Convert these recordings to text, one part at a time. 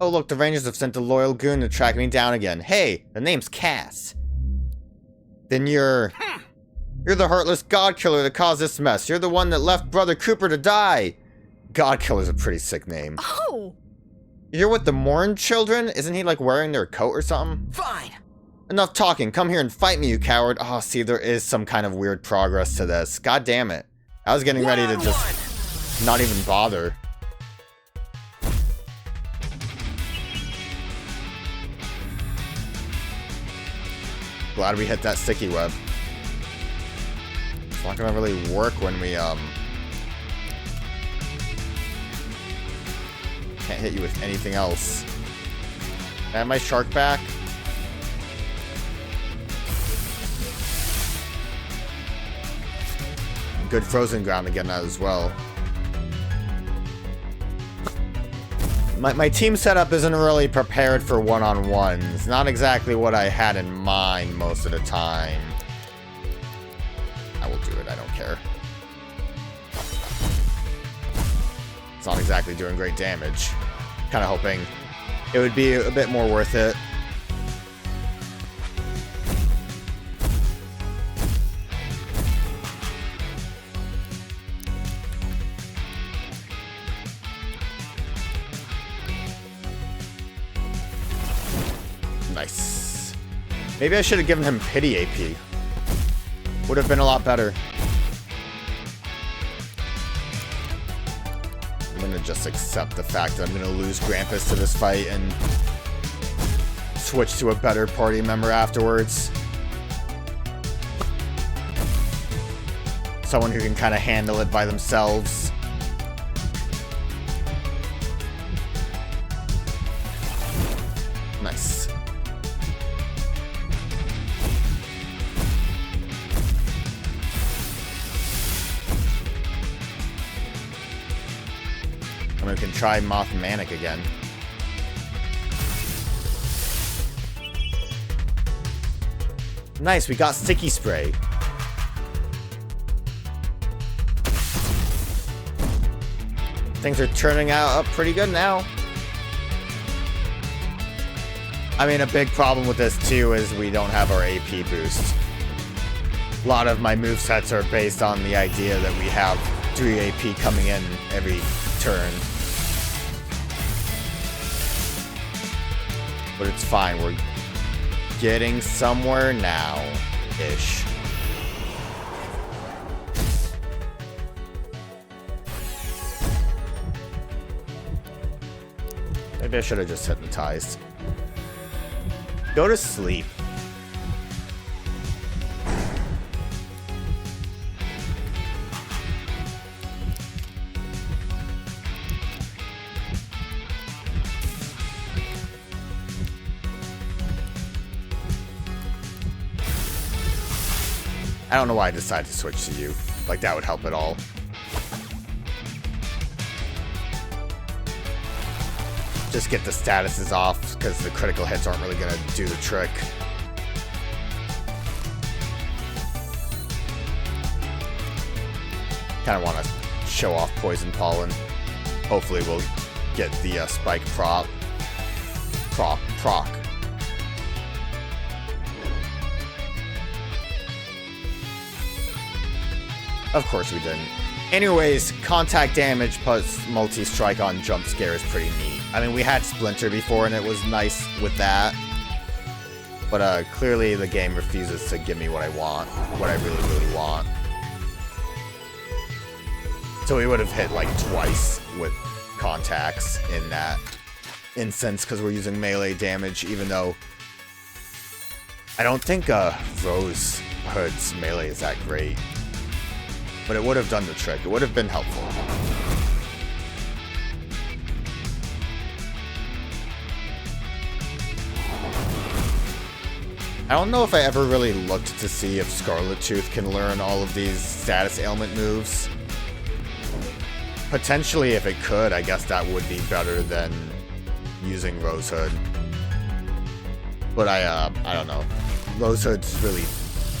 Oh look, the Rangers have sent a loyal goon to track me down again. Hey, the name's Cass. Then you're the heartless god killer that caused this mess. You're the one that left Brother Cooper to die. God killer's a pretty sick name. Oh! You're with the Morn children? Isn't he like wearing their coat or something? Fine! Enough talking. Come here and fight me, you coward. Oh, see, there is some kind of weird progress to this. God damn it. I was getting ready to just not even bother. Glad we hit that sticky web. It's not gonna really work when we, can't hit you with anything else. Can I have my shark back? Good frozen ground again as well. My team setup isn't really prepared for one-on-ones. Not exactly what I had in mind most of the time. I will do it, I don't care. It's not exactly doing great damage. Kind of hoping it would be a bit more worth it. Nice. Maybe I should have given him pity AP. Would have been a lot better. I'm gonna just accept the fact that I'm gonna lose Grampus to this fight and switch to a better party member afterwards. Someone who can kind of handle it by themselves. Nice. And we can try Mothmanic again. Nice, we got Sticky Spray. Things are turning out pretty good now. I mean, a big problem with this too is we don't have our AP boost. A lot of my movesets are based on the idea that we have 3 AP coming in every turn. But it's fine, we're getting somewhere now-ish. Maybe I should have just hypnotized. Go to sleep. I don't know why I decided to switch to you. Like, that would help at all. Just get the statuses off, because the critical hits aren't really going to do the trick. Kind of want to show off Poison Pollen. Hopefully we'll get the Spike proc. Of course we didn't. Anyways, contact damage plus multi-strike on jump scare is pretty neat. I mean, we had Splinter before and it was nice with that. But clearly the game refuses to give me what I want. What I really, really want. So we would have hit like twice with contacts in that instance because we're using melee damage, even though I don't think Rose Hood's melee is that great. But it would have done the trick. It would have been helpful. I don't know if I ever really looked to see if Scarlet Tooth can learn all of these status ailment moves. Potentially, if it could, I guess that would be better than using Rose Hood. But I don't know. Rose Hood's really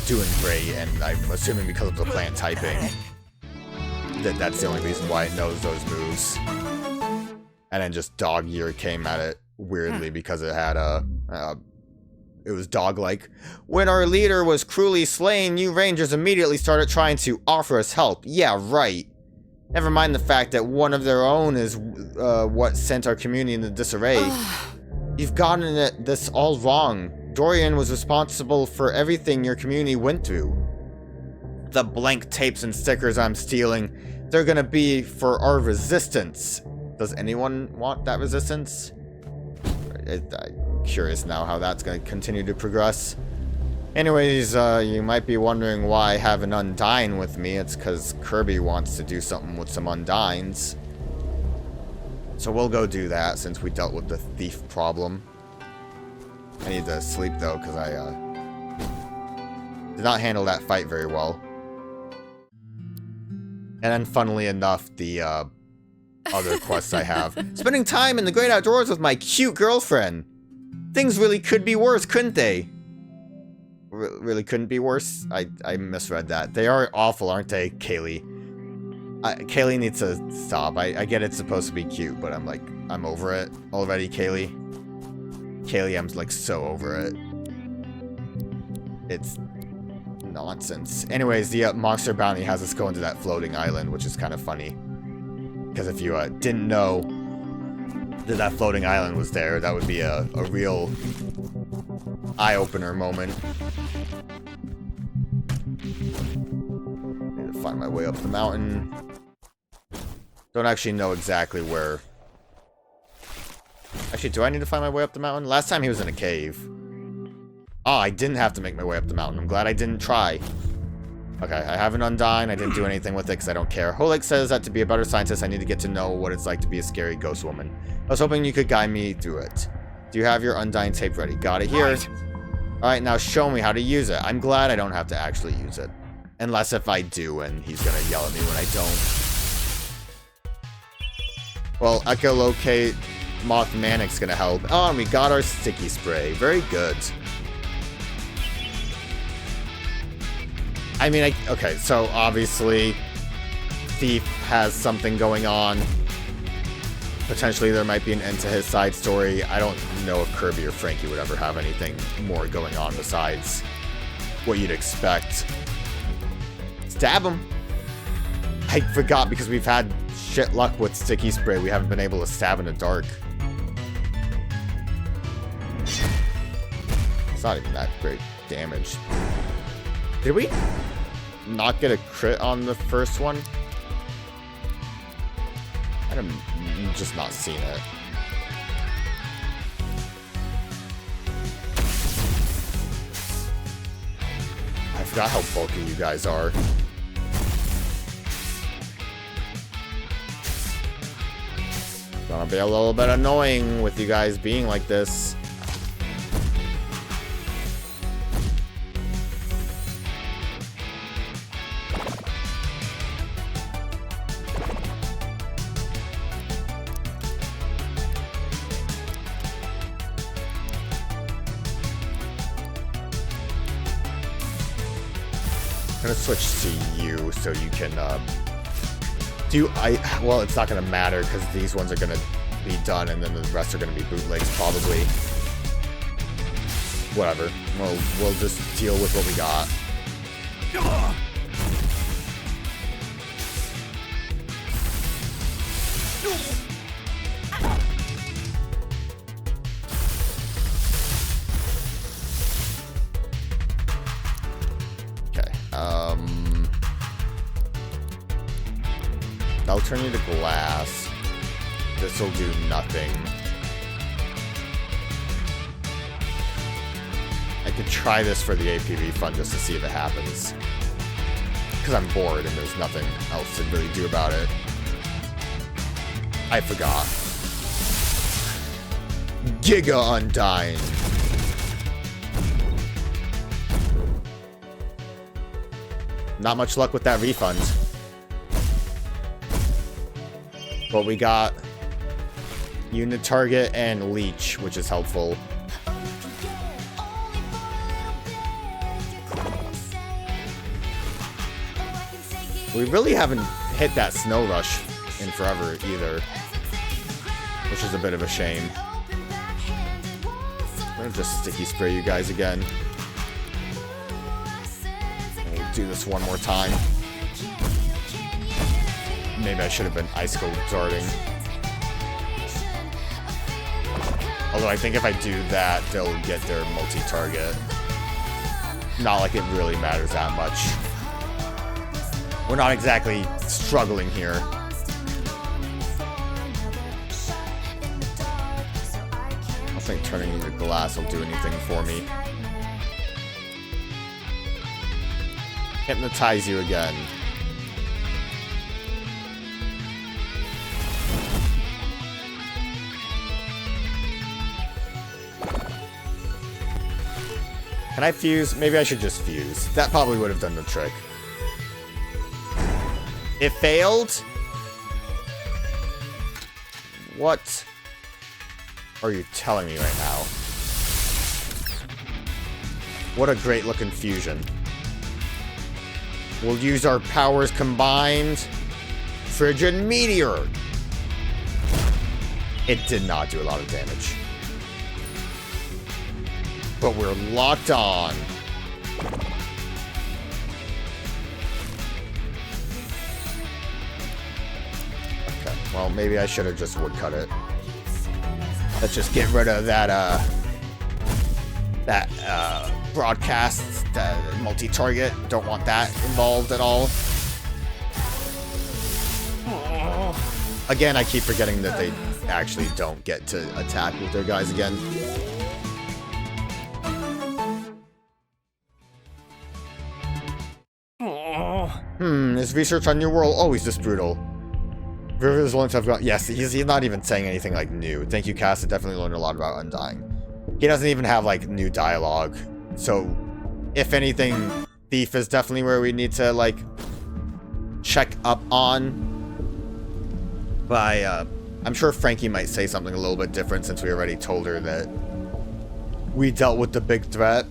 doing great, and I'm assuming because of the plant typing that's the only reason why it knows those moves. And then just Dog Year came at it weirdly because it had it was dog-like. When our leader was cruelly slain, you rangers immediately started trying to offer us help. Yeah, right. Never mind the fact that one of their own is what sent our community into disarray. You've gotten this all wrong. Dorian was responsible for everything your community went through. The blank tapes and stickers I'm stealing, they're gonna be for our resistance. Does anyone want that resistance? I'm curious now how that's gonna continue to progress. Anyways, you might be wondering why I have an Undyne with me. It's because Kirby wants to do something with some Undynes. So we'll go do that since we dealt with the thief problem. I need to sleep though, because I did not handle that fight very well. And then funnily enough, the other quests I have. Spending time in the great outdoors with my cute girlfriend. Things really could be worse, couldn't they? Really couldn't be worse? I misread that. They are awful, aren't they, Kaylee? Kaylee needs to stop. I get it's supposed to be cute, but I'm over it already, Kaylee. Kaylee, I'm like so over it. It's nonsense. Anyways, the monster bounty has us going to that floating island, which is kind of funny. Because if you didn't know that floating island was there, that would be a real eye-opener moment. Need to find my way up the mountain. Don't actually know exactly where. Actually, do I need to find my way up the mountain? Last time he was in a cave. Oh, I didn't have to make my way up the mountain. I'm glad I didn't try. Okay, I have an Undyne. I didn't do anything with it because I don't care. Holek says that to be a better scientist, I need to get to know what it's like to be a scary ghost woman. I was hoping you could guide me through it. Do you have your Undyne tape ready? Got it here. Alright, now show me how to use it. I'm glad I don't have to actually use it. Unless if I do and he's gonna yell at me when I don't. Well, echolocate Mothmanic's gonna help. Oh, and we got our sticky spray. Very good. I mean, okay, so obviously Thief has something going on. Potentially there might be an end to his side story. I don't know if Kirby or Frankie would ever have anything more going on besides what you'd expect. Stab him! I forgot because we've had shit luck with sticky spray. We haven't been able to stab in the dark. It's not even that great damage. Did we not get a crit on the first one? I've just not seen it. I forgot how bulky you guys are. Gonna be a little bit annoying with you guys being like this. I'm gonna switch to you so you can well, it's not gonna matter because these ones are gonna be done and then the rest are gonna be bootlegs probably. Whatever. We'll just deal with what we got. I'll turn you to glass. This will do nothing. I could try this for the APB fund just to see if it happens. Because I'm bored and there's nothing else to really do about it. I forgot. Giga Undyne. Not much luck with that refund. But we got Unit Target and Leech, which is helpful. We really haven't hit that Snow Rush in forever either, which is a bit of a shame. I'm gonna just sticky spray you guys again. We'll do this one more time. Maybe I should have been icicle darting. Although I think if I do that, they'll get their multi-target. Not like it really matters that much. We're not exactly struggling here. I don't think turning into glass will do anything for me. Hypnotize you again. Can I fuse? Maybe I should just fuse. That probably would have done the trick. It failed? What are you telling me right now? What a great looking fusion. We'll use our powers combined. Frigid Meteor. It did not do a lot of damage. But we're locked on. Okay, well, maybe I should have just woodcut it. Let's just get rid of that, broadcast, multi-target. Don't want that involved at all. Again, I keep forgetting that they actually don't get to attack with their guys again. Is research on New World always this brutal? River's once I've got. Yes, he's not even saying anything like new. Thank you, Cass. I definitely learned a lot about Undying. He doesn't even have like new dialogue. So, if anything, Thief is definitely where we need to like check up on. By I'm sure Frankie might say something a little bit different since we already told her that we dealt with the big threat.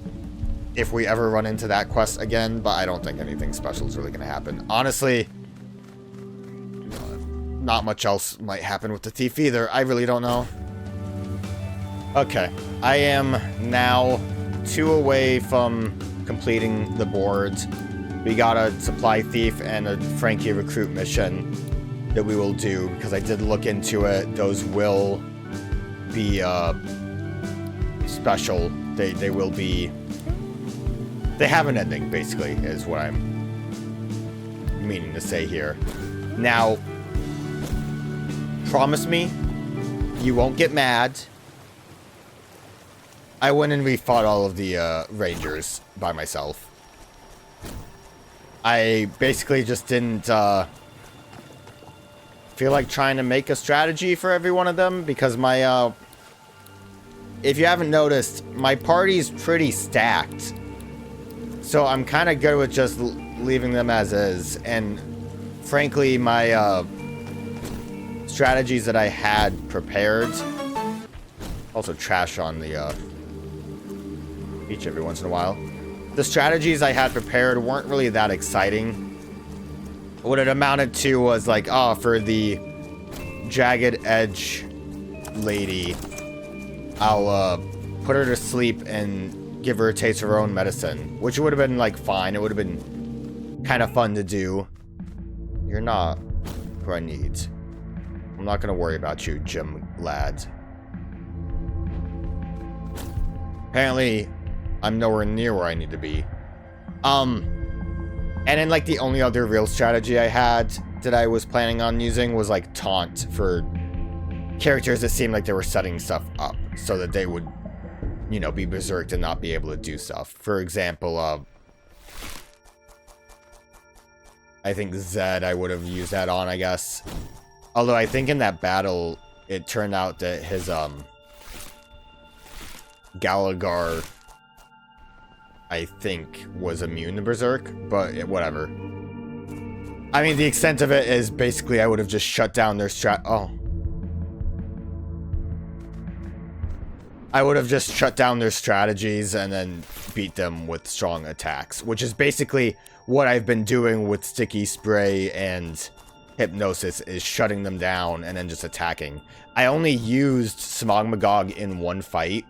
If we ever run into that quest again, but I don't think anything special is really going to happen. Honestly, not much else might happen with the Thief either. I really don't know. Okay, I am now 2 away from completing the board. We got a Supply Thief and a Frankie Recruit mission that we will do, because I did look into it. Those will be special. They will be... They have an ending, basically, is what I'm meaning to say here. Now, promise me you won't get mad. I went and refought all of the Rangers by myself. I basically just didn't feel like trying to make a strategy for every one of them, because my... if you haven't noticed, my party's pretty stacked. So I'm kind of good with just leaving them as is, and frankly, my strategies that I had prepared, also trash on the beach every once in a while. The strategies I had prepared weren't really that exciting. What it amounted to was like, oh, for the Jagged Edge lady, I'll put her to sleep and give her a taste of her own medicine, which would have been like fine. It would have been kind of fun to do. You're not who I need. I'm not gonna worry about you, Jim lad. Apparently, I'm nowhere near where I need to be. And then like the only other real strategy I had that I was planning on using was like taunt for characters that seemed like they were setting stuff up so that they would, you know, be berserked and not be able to do stuff. For example, I think Zed I would have used that on, I guess. Although I think in that battle, it turned out that his, Galagar, I think, was immune to berserk, but whatever. I mean, the extent of it is basically I would have just shut down their I would have just shut down their strategies and then beat them with strong attacks, which is basically what I've been doing with Sticky Spray and Hypnosis, is shutting them down and then just attacking. I only used Smog Magog in one fight,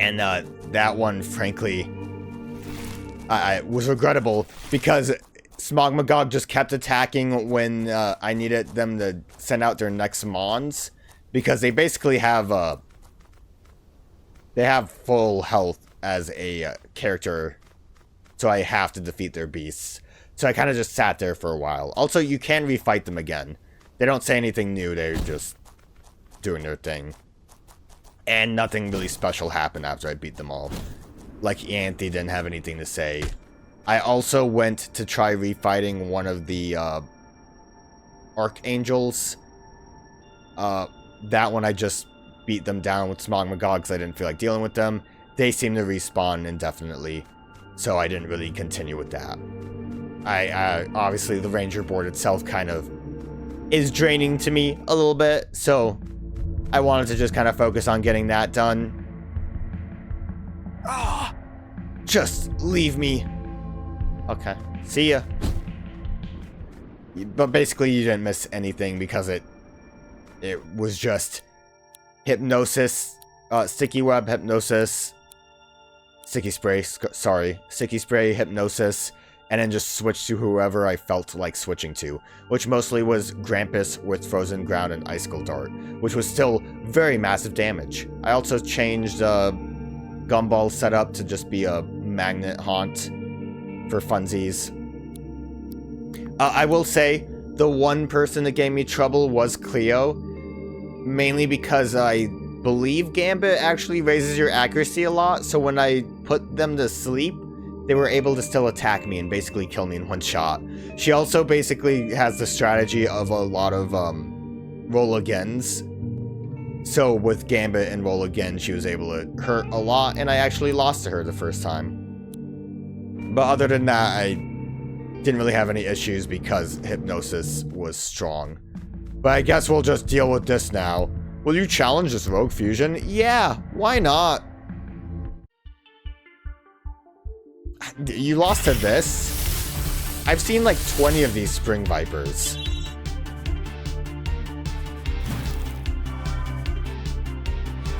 And that one, frankly, I was regrettable because Smogmagog just kept attacking when I needed them to send out their next mons, because they basically have full health as a character, so I have to defeat their beasts. So I kind of just sat there for a while. Also, you can refight them again. They don't say anything new, they're just doing their thing. And nothing really special happened after I beat them all. Like, Anthe didn't have anything to say. I also went to try refighting one of the Archangels. That one I just beat them down with Smogmagog because I didn't feel like dealing with them. They seem to respawn indefinitely, so I didn't really continue with that. Obviously, the Ranger board itself kind of is draining to me a little bit, so I wanted to just kind of focus on getting that done. Ah, just leave me. Okay, see ya. But basically, you didn't miss anything because it was just hypnosis, sticky web, hypnosis, sticky spray, sticky spray, hypnosis, and then just switch to whoever I felt like switching to, which mostly was Grampus with Frozen Ground and Icicle Dart, which was still very massive damage. I also changed Gumball setup to just be a magnet haunt for funsies. I will say, the one person that gave me trouble was Cleo, mainly because I believe Gambit actually raises your accuracy a lot, so when I put them to sleep, they were able to still attack me and basically kill me in one shot. She also basically has the strategy of a lot of roll agains. So with Gambit and roll again, she was able to hurt a lot, and I actually lost to her the first time. But other than that, I didn't really have any issues because Hypnosis was strong. But I guess we'll just deal with this now. Will you challenge this Rogue Fusion? Yeah, why not? You lost to this? I've seen like 20 of these Spring Vipers.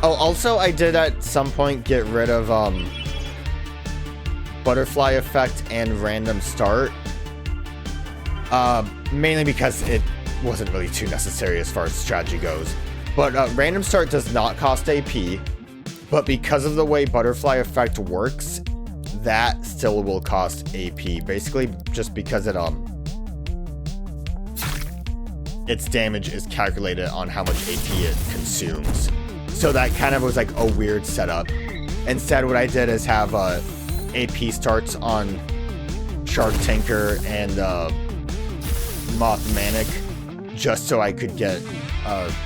Oh, also I did at some point get rid of Butterfly Effect and Random Start. Mainly because it wasn't really too necessary as far as strategy goes. But Random Start does not cost AP, but because of the way Butterfly Effect works, that still will cost AP. Basically, just because its damage is calculated on how much AP it consumes. So that kind of was like a weird setup. Instead, what I did is have AP starts on Shark Tanker and Moth Manic, just so I could get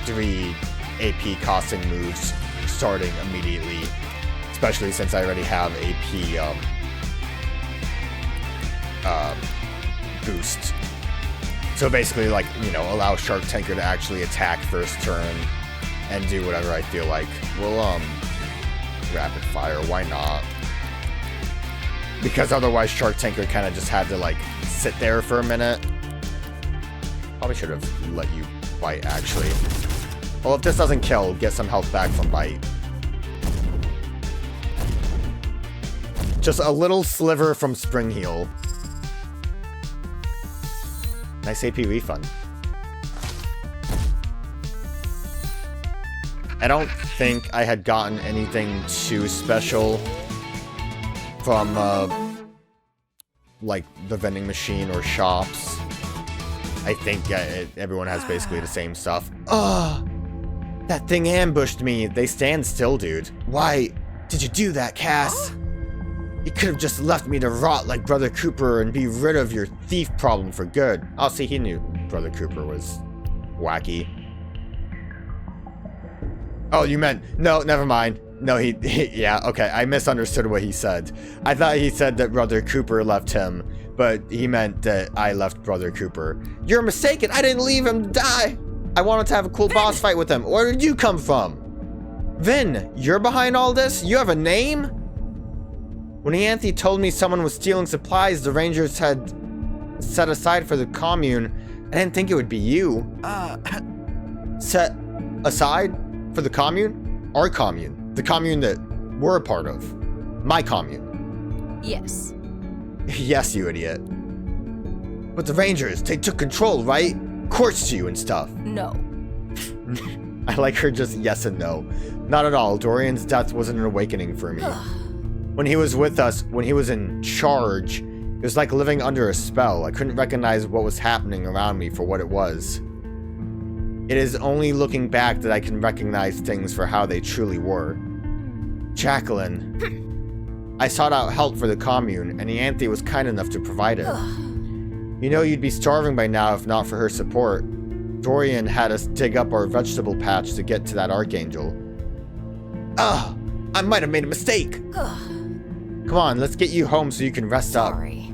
3 AP costing moves starting immediately, especially since I already have AP boost. So basically, like, you know, allow Shark Tanker to actually attack first turn and do whatever I feel like. We'll rapid fire, why not? Because otherwise Shark Tanker kind of just had to like sit there for a minute. Probably should have let you bite, actually. Well, if this doesn't kill, get some health back from bite. Just a little sliver from Spring Heal. Nice AP refund. I don't think I had gotten anything too special from like the vending machine or shops. I think everyone has basically the same stuff. Ugh! That thing ambushed me. They stand still, dude. Why did you do that, Cass? You could have just left me to rot like Brother Cooper and be rid of your thief problem for good. Oh, see, he knew Brother Cooper was wacky. Oh, you meant... No, never mind. No, he yeah, okay. I misunderstood what he said. I thought he said that Brother Cooper left him, but he meant that I left Brother Cooper. You're mistaken. I didn't leave him to die. I wanted to have a cool boss fight with him. Where did you come from? Vin, you're behind all this? You have a name? When Anthe told me someone was stealing supplies the Rangers had set aside for the commune, I didn't think it would be you. Set aside for the commune? Our commune. The commune that we're a part of. My commune. Yes. Yes, you idiot. But the Rangers, they took control, right? Courts you and stuff. No. I like her just yes and no. Not at all. Dorian's death wasn't an awakening for me. When he was with us, when he was in charge, it was like living under a spell. I couldn't recognize what was happening around me for what it was. It is only looking back that I can recognize things for how they truly were. Jacqueline. I sought out help for the commune, and Ianthe was kind enough to provide it. You know you'd be starving by now if not for her support. Dorian had us dig up our vegetable patch to get to that Archangel. Ugh! I might have made a mistake! Come on, let's get you home so you can rest up. Sorry.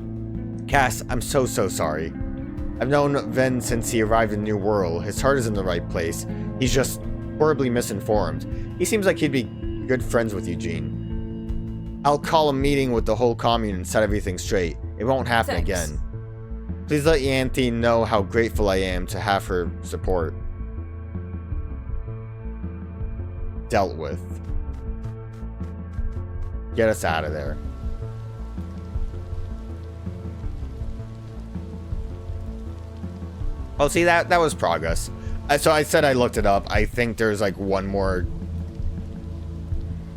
Cass, I'm so sorry. I've known Ven since he arrived in New Wirral. His heart is in the right place. He's just horribly misinformed. He seems like he'd be good friends with Eugene. I'll call a meeting with the whole commune and set everything straight. It won't happen again. Please let Ianthe know how grateful I am to have her support. Dealt with. Get us out of there. Oh, see, that was progress. So I said I looked it up. I think there's like one more,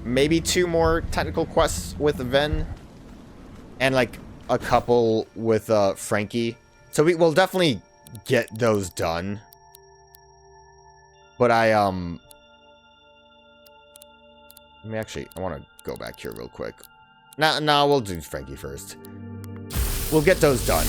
maybe two more technical quests with Ven, and like a couple with Frankie. So we'll definitely get those done. But I want to go back here real quick. No, we'll do Frankie first. We'll get those done.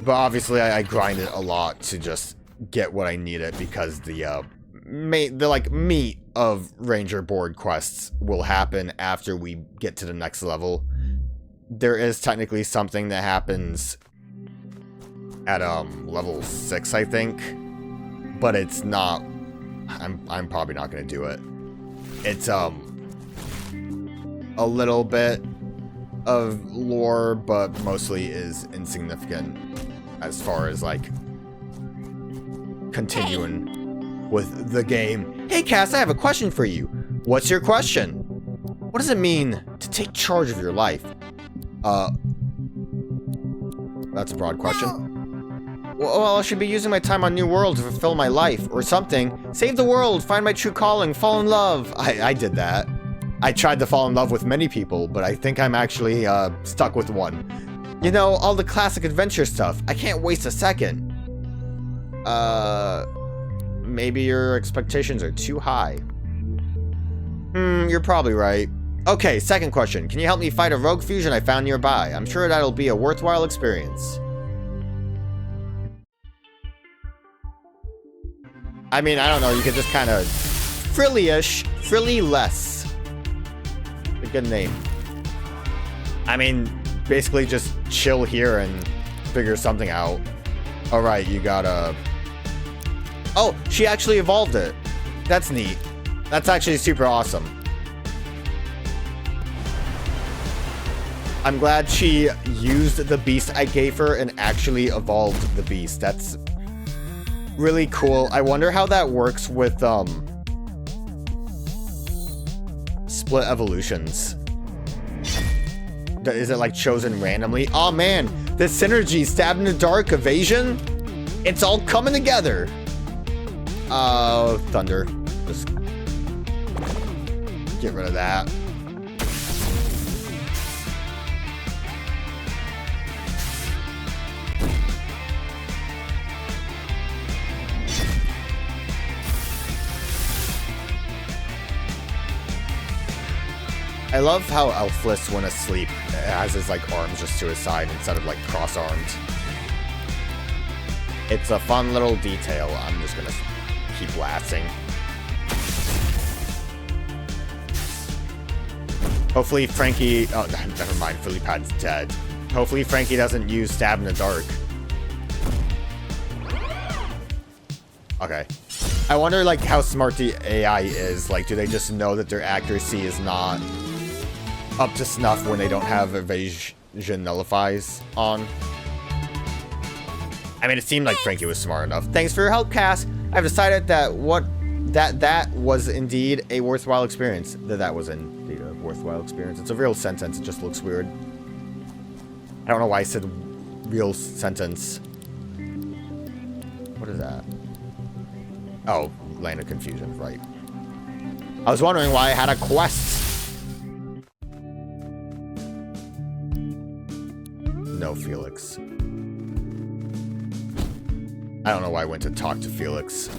But obviously I grinded a lot to just get what I needed, because the meat of Ranger board quests will happen after we get to the next level. There is technically something that happens at level 6, I think, but it's not. I'm probably not gonna do it. It's a little bit of lore, but mostly is insignificant as far as like continuing with the game. Hey Cass, I have a question for you. What's your question? What does it mean to take charge of your life? That's a broad question. Well, I should be using my time on New World to fulfill my life, or something. Save the world, find my true calling, fall in love. I did that. I tried to fall in love with many people, but I think I'm actually stuck with one. You know, all the classic adventure stuff. I can't waste a second. Maybe your expectations are too high. You're probably right. Okay, second question. Can you help me fight a rogue fusion I found nearby? I'm sure that'll be a worthwhile experience. I mean, I don't know, you could just kind of frilly-less. A good name. I mean, basically just chill here and figure something out. Alright, you gotta... Oh, she actually evolved it. That's neat. That's actually super awesome. I'm glad she used the beast I gave her and actually evolved the beast. That's really cool. I wonder how that works with split evolutions. Is it like chosen randomly? Oh man, the synergy, stab in the dark, evasion, it's all coming together. Thunder. Just get rid of that. I love how Elfless, when asleep, has his like arms just to his side instead of like cross-armed. It's a fun little detail. I'm just gonna keep blasting. Hopefully Frankie... Oh, never mind. Philippad's dead. Hopefully Frankie doesn't use stab in the dark. Okay. I wonder like how smart the AI is. Like, do they just know that their accuracy is not up to snuff when they don't have evasion nullifies on? I mean, it seemed like Frankie was smart enough. Thanks for your help, Cass. I've decided that that was indeed a worthwhile experience. That was indeed a worthwhile experience. It's a real sentence. It just looks weird. I don't know why I said real sentence. What is that? Oh, Land of Confusion, right. I was wondering why I had a quest. No, Felix. I don't know why I went to talk to Felix.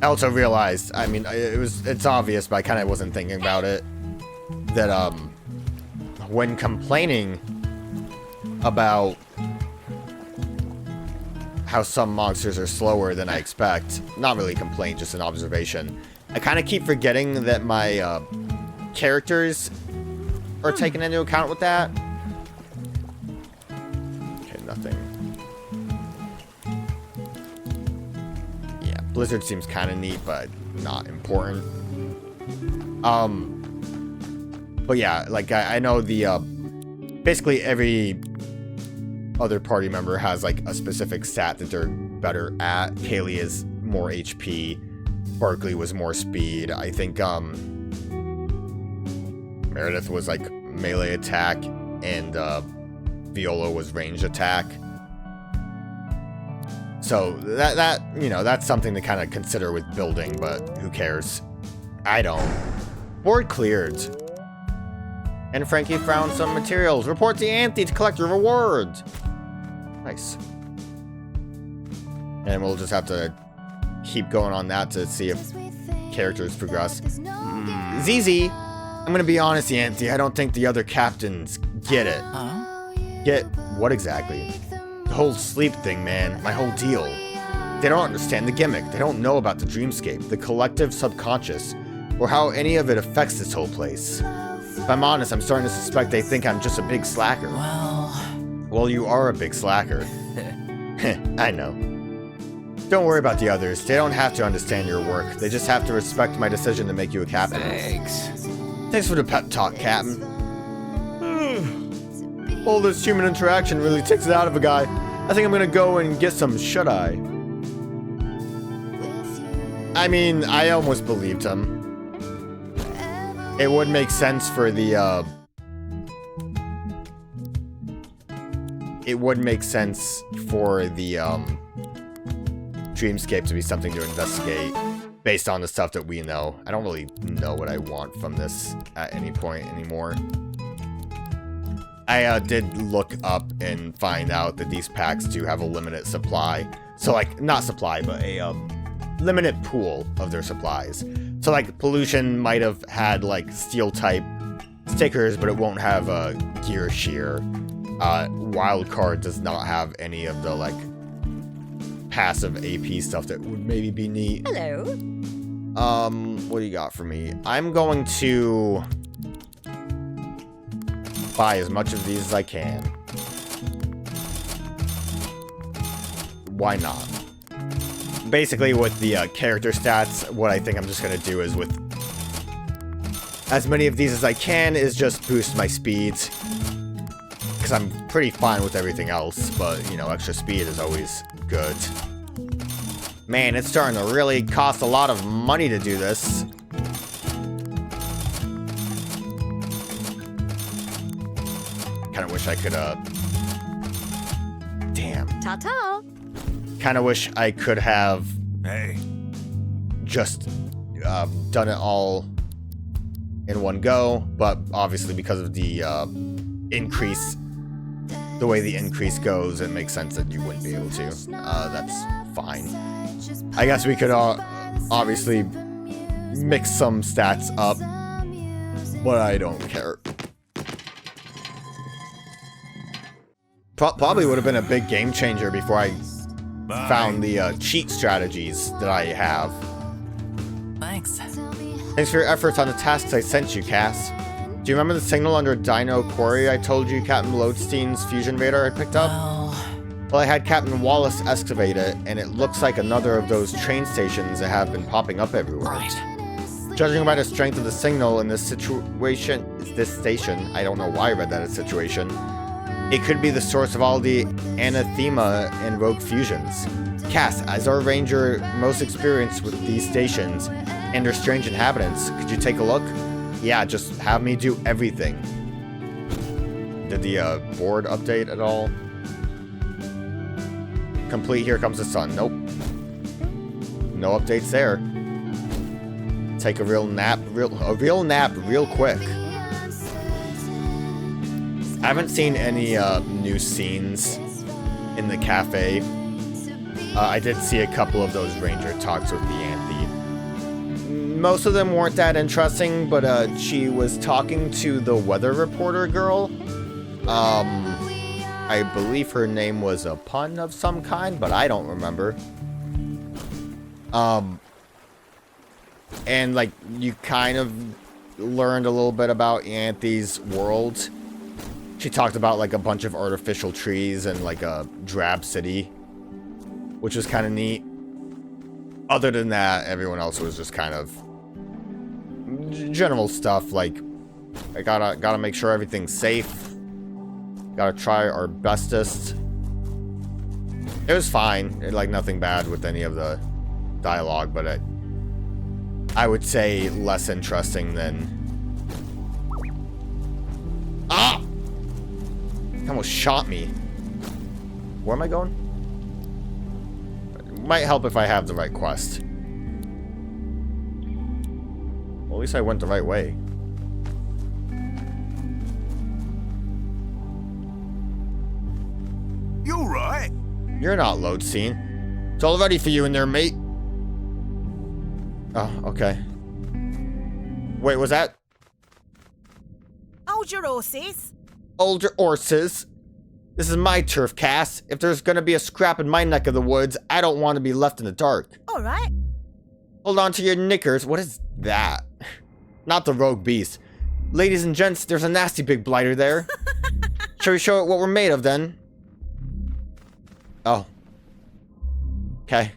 I also realized, I mean, it's obvious, but I kind of wasn't thinking about it, that, when complaining about how some monsters are slower than I expect, not really a complaint, just an observation, I kind of keep forgetting that my, characters are taken into account with that. Okay, nothing. Blizzard seems kind of neat, but not important. But yeah, like I know the basically every other party member has like a specific stat that they're better at. Kaylee is more HP. Barkley was more speed. I think Meredith was like melee attack, and Viola was range attack. So that you know, that's something to kind of consider with building, but who cares? I don't. Board cleared. And Frankie found some materials. Report to Auntie to collect your reward. Nice. And we'll just have to keep going on that to see if characters progress. ZZ, I'm gonna be honest, Auntie, I don't think the other captains get it. Get what exactly? The whole sleep thing, man. My whole deal. They don't understand the gimmick. They don't know about the dreamscape, the collective subconscious, or how any of it affects this whole place. If I'm honest, I'm starting to suspect they think I'm just a big slacker. Well, you are a big slacker. I know. Don't worry about the others. They don't have to understand your work. They just have to respect my decision to make you a captain. Thanks for the pep talk, Captain. All this human interaction really takes it out of a guy. I think I'm gonna go and get some shut-eye. I mean, I almost believed him. It would make sense for the, Dreamscape to be something to investigate based on the stuff that we know. I don't really know what I want from this at any point anymore. I did look up and find out that these packs do have a limited supply. So, like, not supply, but a limited pool of their supplies. So, like, Pollution might have had, like, steel-type stickers, but it won't have a gear shear. Wildcard does not have any of the, like, passive AP stuff that would maybe be neat. Hello. What do you got for me? I'm going to buy as much of these as I can. Why not? Basically, with the character stats, what I think I'm just going to do is with as many of these as I can is just boost my speeds. Because I'm pretty fine with everything else, but, you know, extra speed is always good. Man, it's starting to really cost a lot of money to do this. Kind of wish I could, damn. Ta-ta. Kind of wish I could have just done it all in one go, but obviously because of the increase, the way the increase goes, it makes sense that you wouldn't be able to. That's fine. I guess we could obviously mix some stats up, but I don't care. Probably would have been a big game changer before I found the cheat strategies that I have. Thanks. Thanks for your efforts on the tasks I sent you, Cass. Do you remember the signal under Dino Quarry I told you Captain Lodestein's fusion radar had picked up? Well, I had Captain Wallace excavate it, and it looks like another of those train stations that have been popping up everywhere. Right. Judging by the strength of the signal in this station, I don't know why I read that as situation, it could be the source of all the anathema and rogue fusions. Cass, as our ranger most experienced with these stations and their strange inhabitants, could you take a look? yeah, just have me do everything. Did the board update at all? Complete Here Comes the Sun. Nope. No updates there. Take a real nap real quick. I haven't seen any new scenes in the cafe. I did see a couple of those ranger talks with the Anthe. Most of them weren't that interesting, but she was talking to the weather reporter girl. I believe her name was a pun of some kind, but I don't remember. And like you kind of learned a little bit about Anthe's world. She talked about like a bunch of artificial trees and like a drab city, which was kind of neat. Other than that, everyone else was just kind of general stuff like I gotta make sure everything's safe. Gotta try our bestest. It was fine. Like nothing bad with any of the dialogue, but I would say less interesting than... Ah! It almost shot me. Where am I going? Might help if I have the right quest. Well, at least I went the right way. You right? You're not load scene. It's all ready for you in there, mate. Oh, okay. Wait, was that? Hold your horses. Hold your horses. This is my turf, Cass. If there's gonna be a scrap in my neck of the woods, I don't want to be left in the dark. All right. Hold on to your knickers. What is that? Not the rogue beast. Ladies and gents, there's a nasty big blighter there. Shall we show it what we're made of, then? Oh. Okay.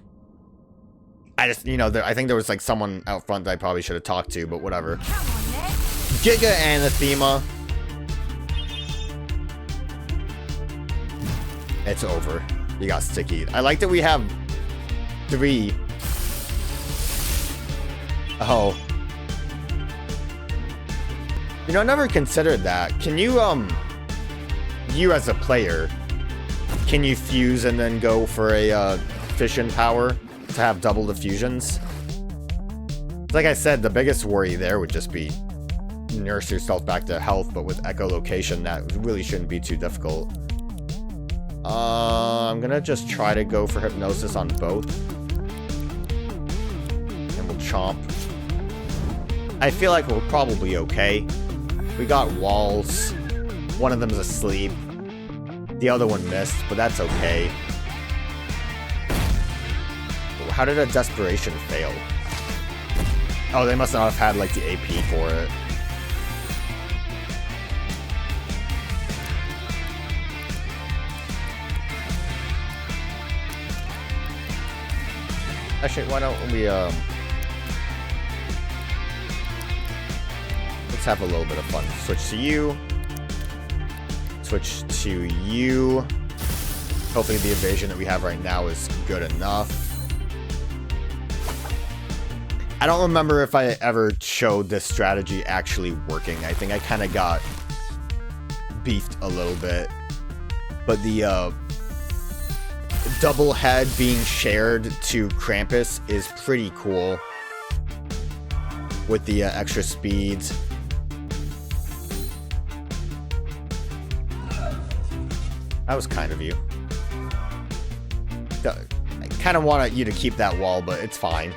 I just, you know, I think there was like someone out front that I probably should have talked to, but whatever. Come on, Nick. Giga Anathema. It's over. You got sticky. I like that we have 3. Oh. You know, I never considered that. Can you, you as a player, can you fuse and then go for a, fission power to have double the fusions? Like I said, the biggest worry there would just be nurse yourself back to health, but with echolocation, that really shouldn't be too difficult. I'm gonna just try to go for hypnosis on both. And we'll chomp. I feel like we're probably okay. We got walls. One of them's asleep. The other one missed, but that's okay. How did a desperation fail? Oh, they must not have had like the AP for it. Actually, why don't we let's have a little bit of fun. Switch to you. Switch to you. Hopefully the evasion that we have right now is good enough. I don't remember if I ever showed this strategy actually working. I think I kind of got beefed a little bit. But the double head being shared to Krampus is pretty cool. With the extra speeds. That was kind of you. I kind of want you to keep that wall, but it's fine.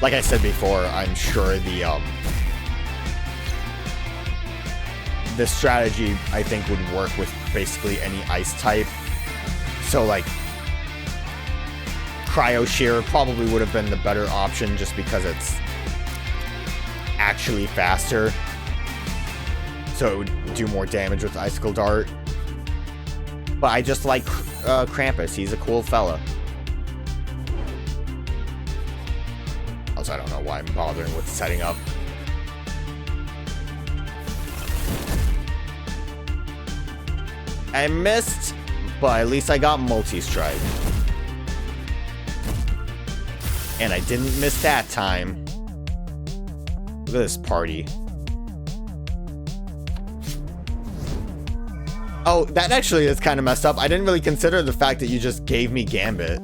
Like I said before, I'm sure the strategy, I think, would work with basically any ice type. So, like, Cryo Shear probably would have been the better option just because it's actually faster. So it would do more damage with Icicle Dart. But I just like Krampus. He's a cool fella. Also, I don't know why I'm bothering with setting up. I missed. But at least I got multi-strike. And I didn't miss that time. Look at this party. Oh, that actually is kind of messed up. I didn't really consider the fact that you just gave me Gambit.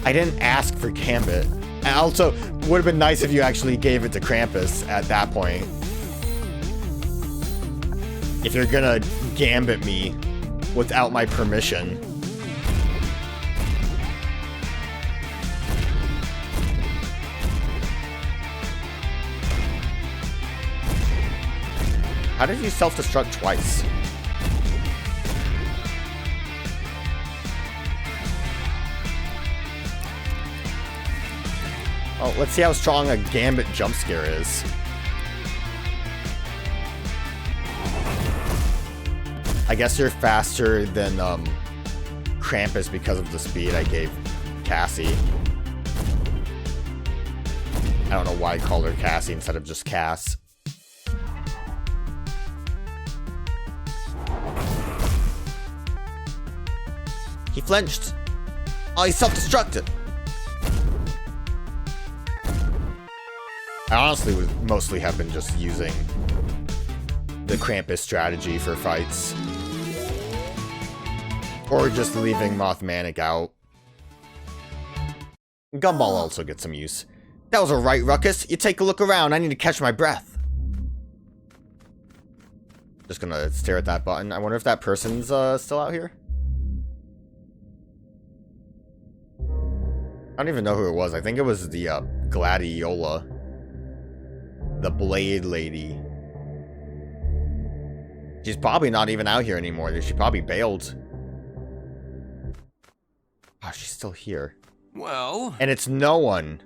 I didn't ask for Gambit. And also, would have been nice if you actually gave it to Krampus at that point. If you're gonna Gambit me without my permission. How did you self-destruct twice? Oh, let's see how strong a Gambit jump scare is. I guess you're faster than Krampus because of the speed I gave Cassie. I don't know why I called her Cassie instead of just Cass. He flinched. Oh, he self-destructed. I honestly would mostly have been just using the Krampus strategy for fights. Or just leaving Mothmanic out. Gumball also gets some use. That was a right, Ruckus. You take a look around. I need to catch my breath. Just gonna stare at that button. I wonder if that person's still out here. I don't even know who it was. I think it was the Gladiola. The Blade Lady. She's probably not even out here anymore. She probably bailed. Oh, she's still here. Well... And it's no one.